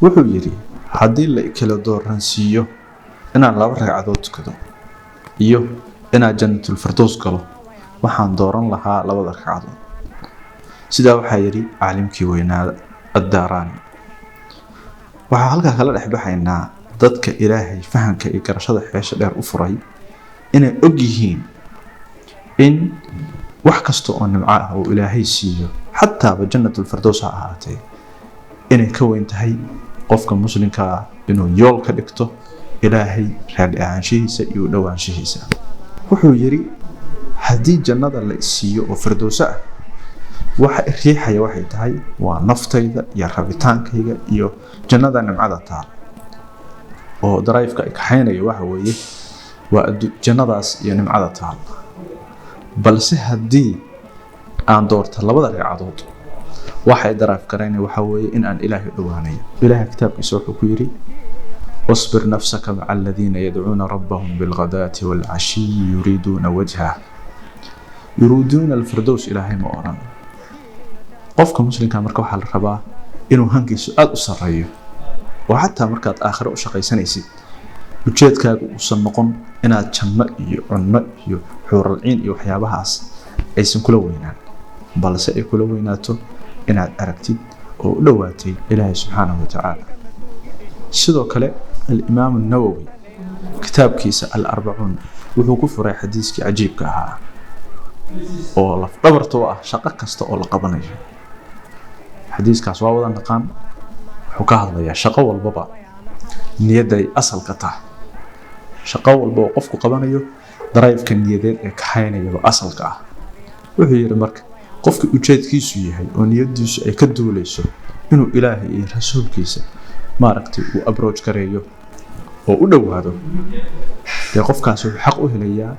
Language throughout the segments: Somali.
wuxuu yidhi haddii la kala dooransiiyo inaan 2 ragcadood tukado iyo inaan jannatul firdaws galo waxaan dooran lahaa 2 ragcadood. sidaa waxaa yidhi caalimkii weynaada ad-Daaraani. waxaa halkaa kala dhex baxaynaa dadka ilaahay fahanka iyo garashada xeesha dheer u furay inay og yihiin in wax kasta oo nimco ah oo ilaahay siiyo xataa jannatul firdaws ha ahaatee inay ka weyn tahay qofka muslimka ah inuu yool ka dhigto ilaahay raali ahaanshihiisa iyo dhawaanshihiisa. wuxuu yiri haddii jannada la siiyo oo firdaws ah waxa riixaya waxay tahay waa naftayda iyo rabitaankayga iyo jannada nimcada taal oo drive-ka ay kaxaynaya waxa weeye waa jannadaas iyo nimcada taal. balse haddii aan doorto 2 ragcadood waxay drive karaynay waxa weeye in aan ilaahay dhawaanayo. ilaahay kitaabkiisa wuxuu ku yiri واصبر نفسك مع الذين يدعون ربهم بالغداة والعشي يريدون وجهه يريدون الفردوس إلهي ما أوران. qofka muslimka marka waxa la rabaa inuu hankiisu aad u sareeyo oo xataa markaad aakhiro u shaqaysanaysid ujeedkaagu uusan noqon inaad janno iyo cunno iyo xuurul ciin iyo waxyaabahaas aysan kula weynaan balse ay kula weynaato inaad aragtid oo u dhawaatay ilaahay subxaanahu wa ta'ala. sidoo kale al-Imaam an-Nawawi kitaabkiisa al-40 wuxuu ku furay xadiiskii cajiibka ahaa oo laf dhabarto ah shaqo kasta oo la qabanayo. xadiiskaas waa wada naqaan wuxuu ka hadlayaa shaqo walbaba niyadda ay asalka tahay. shaqo walba oo qofku qabanayo drive-ka niyadeed ee ka haynaya asalka ah. wuxuu yiri marka qofka ujeedkiisu yahay oo niyadiisu ay ka duuleyso inuu ilaahay iyo rasuulkiisa maaragtay uu approach gareeyo oo u dhawaado ee qofkaas wuxuu xaq u helayaa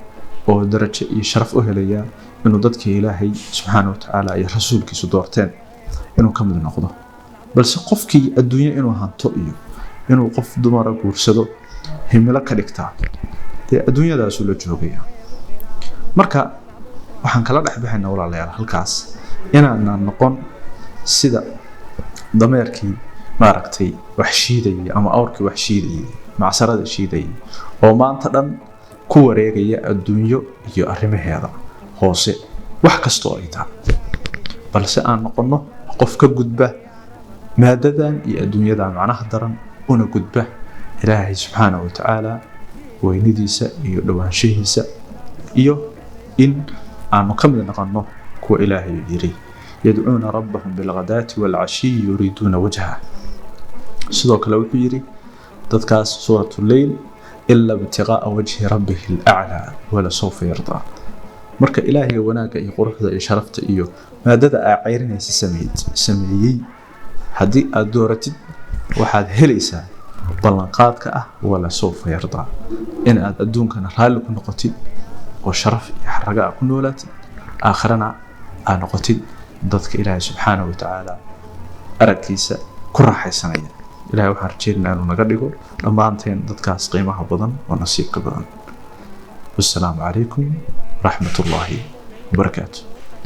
oo darajo iyo sharaf u helayaa inuu dadka ilaahay subxaanahu wa ta'ala iyo rasuulkiisa doorteen inuu ka mid noqdo. balse qofkii adduunyo inuu hanto iyo inuu qof dumar guursado himilo ka dhigtaa ee adduunyadaas uu la joogaya. marka waxaan kala dhex baxaynaa walaalayaal halkaas inaan noqon sida dameerkii maaragtay wax shiidayay ama awrkii wax shiidayay macsarada shiidayay oo maanta dhan ku wareegaya adduunyo iyo arrimaheeda hoose wax kasta oo ay tahay. balse aan noqono qof ka gudba maadadan iyo adduunyada macnaha daran una gudba ilaahay subxaanahu wa ta'ala weynidiisa iyo dhawaanshihiisa iyo in aanu ka mid noqono kuwa ilaahay yiri yad'uuna rabbahum bilghadaati wal'ashi yuriduna wajha. sidoo kale wuxuu yiri dadkaas suuratul layl illa ibtigaa'a wajhi rabbihil a'la wala sawfa yarda. marka ilaahay wanaaga iyo quruxda iyo sharafta iyo maadada ay ceyrinaysa sameeyay haddii aad dooratid waxaad helaysaa ballanqaadka ah wala sawfa yarda in aad adduunkana raali ku noqotid oo sharaf iyo xaraga ku noolaatid aakhirana aad noqotid dadka ilaahay subxaanahu wa ta'ala aragtiisa ku raaxaysanaya. ilaahay waxaan rajaynayaa inuu naga dhigo dhammaanteen dadkaas qiimaha badan oo nasiibka badan. wassalaamu calaykum ورحمة الله وبركاته.